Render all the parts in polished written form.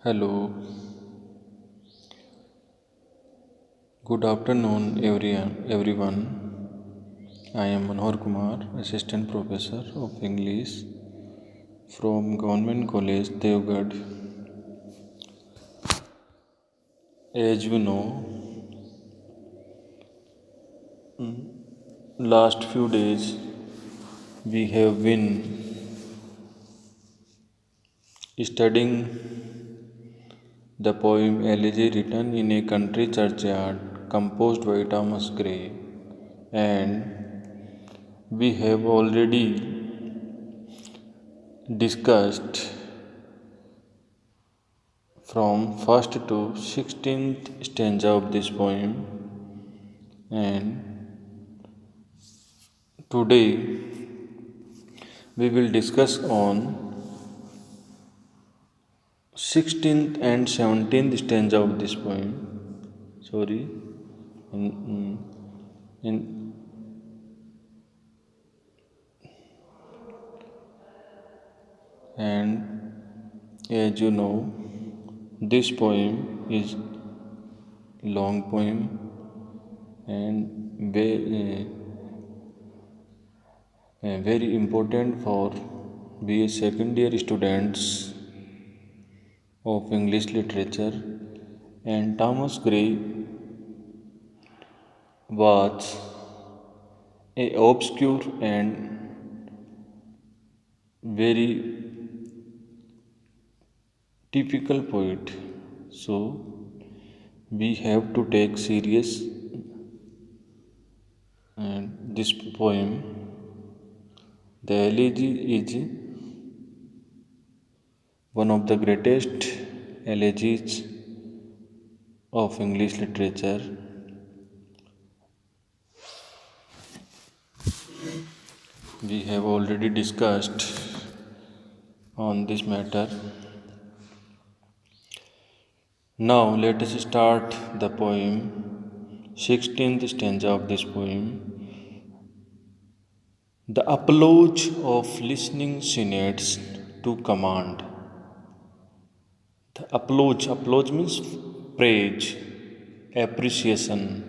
Hello, good afternoon, everyone. I am Manohar Kumar, Assistant Professor of English from Government College, Devgarh. As you know, last few days we have been studying the poem Elegy written in a country churchyard composed by Thomas Gray, and we have already discussed from first to 16th stanza of this poem, and today we will discuss on 16th and 17th stanza of this poem. Sorry, in, in and as you know, this poem is long poem and very important for BA second year students of English literature. And Thomas Gray was a obscure and very typical poet. So we have to take serious this poem. The elegy is one of the greatest elegies of English literature. We have already discussed on this matter. Now let us start the poem, 16th stanza of this poem. The approach of listening synads to command. The approach means praise, appreciation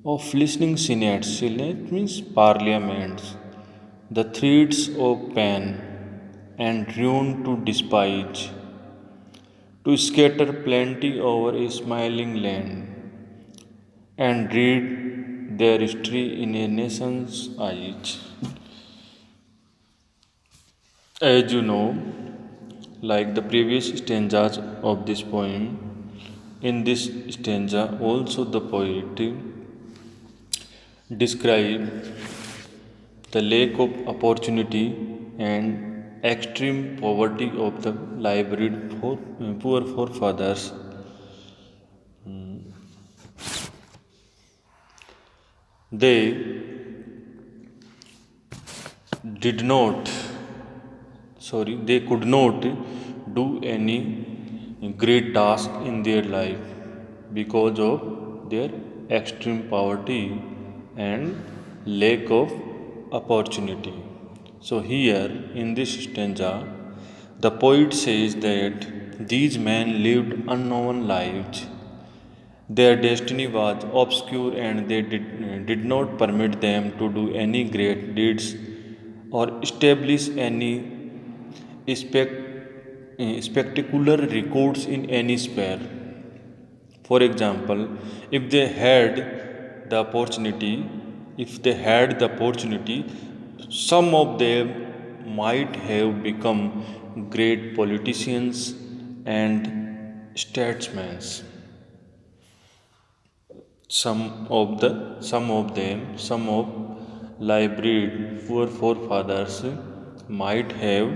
of listening synads. Synod means parliaments. The threads of pen and ruin to despise, to scatter plenty over a smiling land, and read their history in a nation's eyes. As you know, like the previous stanzas of this poem, in this stanza also the poet describe the lack of opportunity and extreme poverty of the liveried poor forefathers. They did not, they could not do any great task in their life because of their extreme poverty and lack of opportunity. So, here in this stanza, the poet says that these men lived unknown lives. Their destiny was obscure and they did not permit them to do any great deeds or establish any spectacular records in any sphere. For example, if they had the opportunity, some of them might have become great politicians and statesmen. Some of liveried poor forefathers might have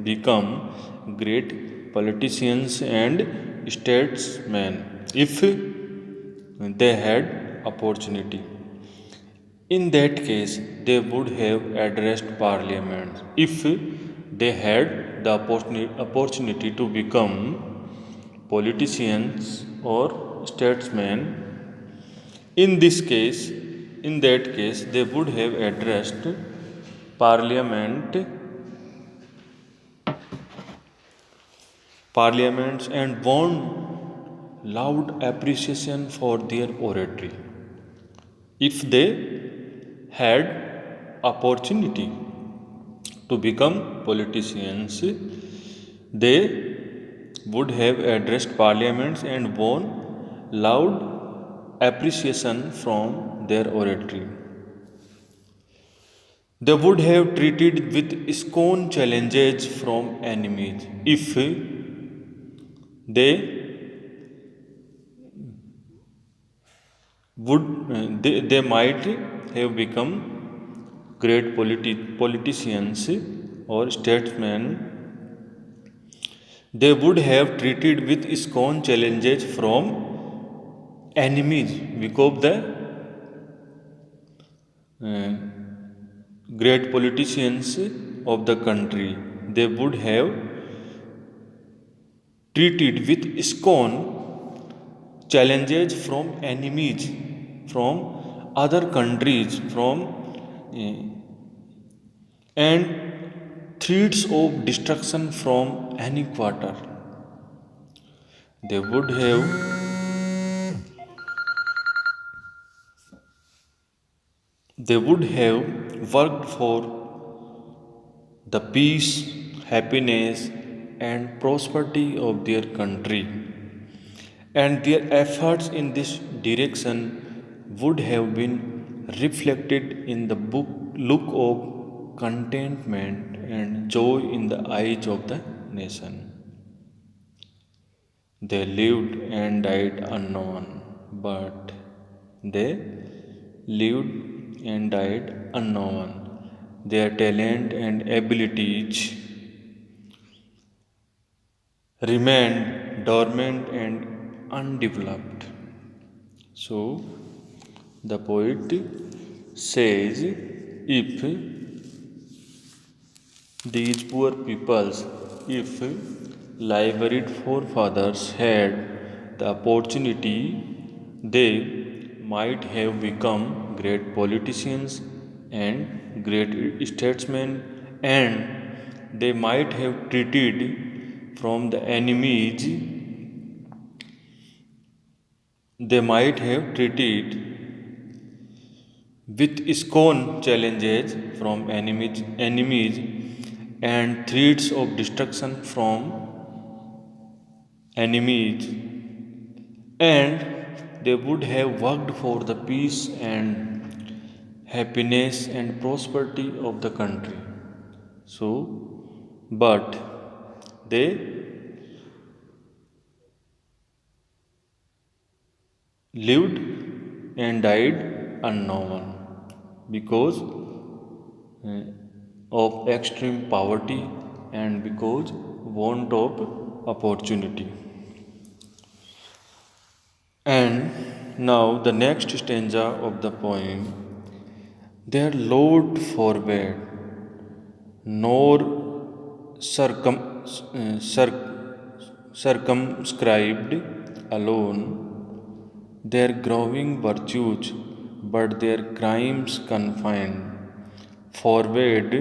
become great politicians and statesmen if they had opportunity. In that case, they would have addressed parliament if they had the opportunity to become politicians or statesmen. In that case, they would have addressed parliament, parliaments and won loud appreciation for their oratory. If they had opportunity to become politicians, they would have addressed parliaments and won loud appreciation from their oratory. They would have treated with scorn challenges from enemies. If they they might have become great politicians or statesmen. They would have treated with scorn challenges from enemies because the uh, great politicians of the country, they would have treated with scorn challenges from enemies, from other countries, from uh, and threats of destruction from any quarter. They would have worked for the peace, happiness, and prosperity of their country, and their efforts in this direction would have been reflected in the look of contentment and joy in the eyes of the nation. They lived and died unknown, but they lived and died unknown. Their talent and abilities remained dormant and undeveloped. So, the poet says, if these poor peoples, if liveried forefathers had the opportunity, they might have become great politicians and great statesmen, and they might have treated from the enemies, they might have treated with scorn challenges from enemies and threats of destruction from enemies, and they would have worked for the peace and happiness and prosperity of the country. So, but they lived and died unknown because uh, of extreme poverty and because want of opportunity. And now the next stanza of the poem, their Lord forbade, nor circumscribed alone their growing virtues, but their crimes confined, forbade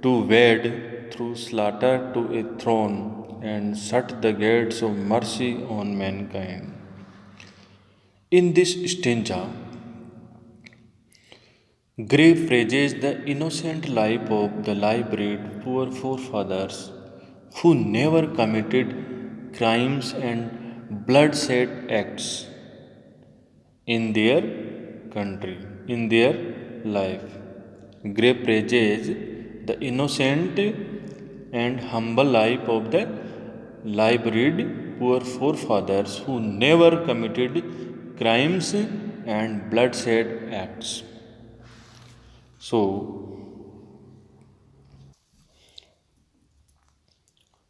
to wade through slaughter to a throne, and shut the gates of mercy on mankind. In this stanza, Gray praises the innocent life of the live-bred poor forefathers who never committed crimes and bloodshed acts in their country, in their life. Gray praises the innocent and humble life of the live-bred poor forefathers who never committed crimes and bloodshed acts. So,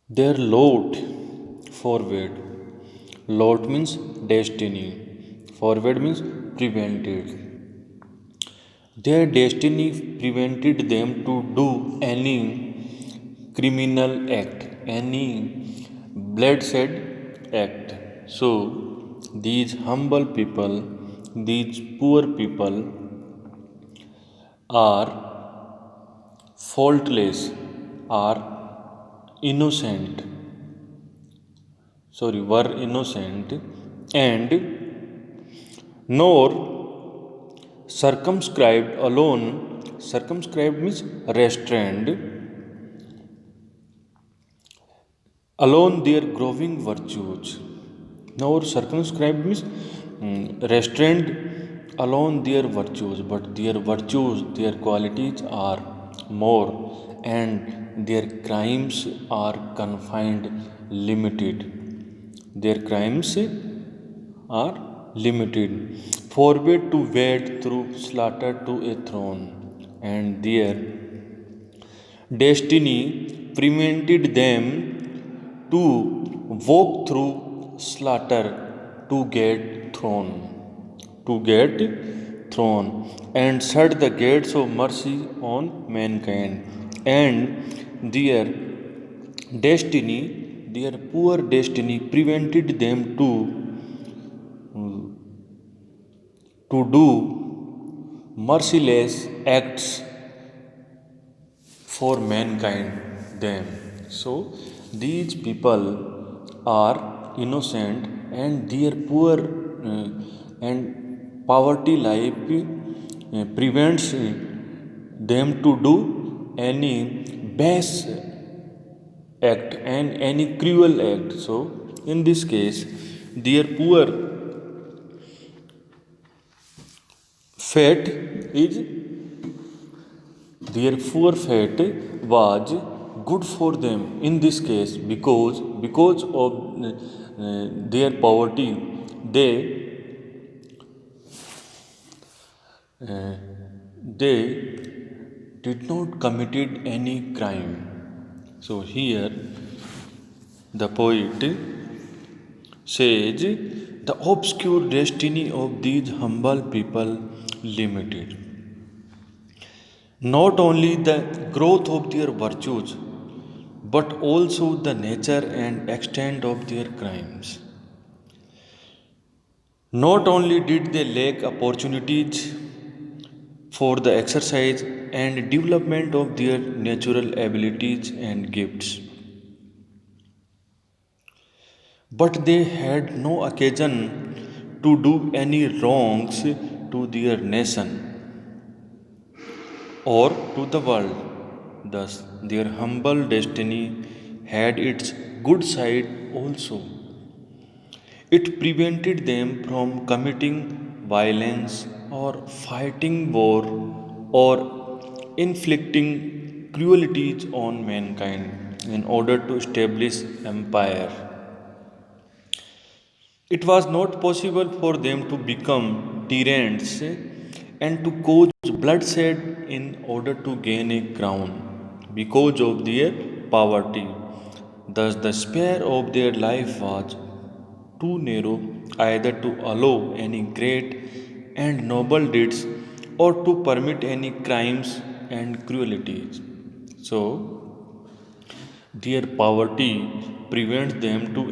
their lot forward. Lot means destiny. Forward means prevented. Their destiny prevented them to do any criminal act, any bloodshed act. So, these humble people, these poor people are faultless, are innocent, were innocent, and nor circumscribed alone. Circumscribed means restrained alone their growing virtues. Nor circumscribed means restrained alone their virtues, but their virtues, their qualities are more, and their crimes are confined, limited. Their crimes are limited. Forbid to wade through slaughter to a throne, and their destiny prevented them to walk through slaughter to get throne, to get throne, and shut the gates of mercy on mankind. And their destiny, their poor destiny, prevented them to do merciless acts for mankind them. So these people are innocent, and their poor and poverty life prevents them to do any base act and any cruel act. So in this case, their poor fate is their poor fate was good for them in this case, because of their poverty, they uh, they did not committed any crime. So here the poet says the obscure destiny of these humble people limited not only the growth of their virtues, but also the nature and extent of their crimes. Not only did they lack opportunities for the exercise and development of their natural abilities and gifts, but they had no occasion to do any wrongs to their nation or to the world. Thus, their humble destiny had its good side also. It prevented them from committing violence or fighting war or inflicting cruelties on mankind in order to establish empire. It was not possible for them to become tyrants and to cause bloodshed in order to gain a crown because of their poverty. Thus, the sphere of their life was too narrow either to allow any great and noble deeds or to permit any crimes and cruelties. So, their poverty prevents them to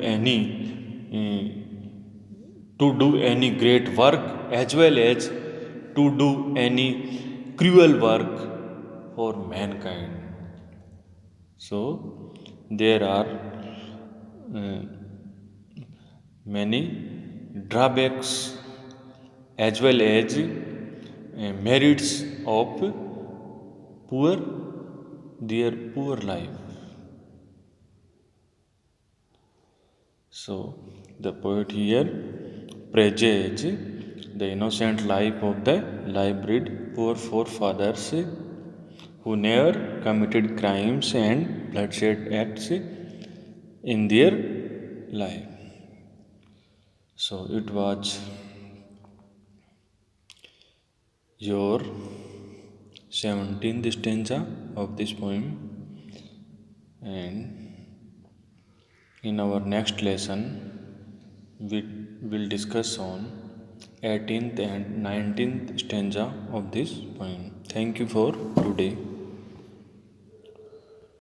do any great work as well as to do any cruel work for mankind. So there are uh, many drawbacks as well as merits of poor their poor life. So the poet here praises the innocent life of the lived poor forefathers who never committed crimes and bloodshed acts in their life. So it was your 17th stanza of this poem, and in our next lesson we will discuss on 18th and 19th stanza of this poem. Thank you for today.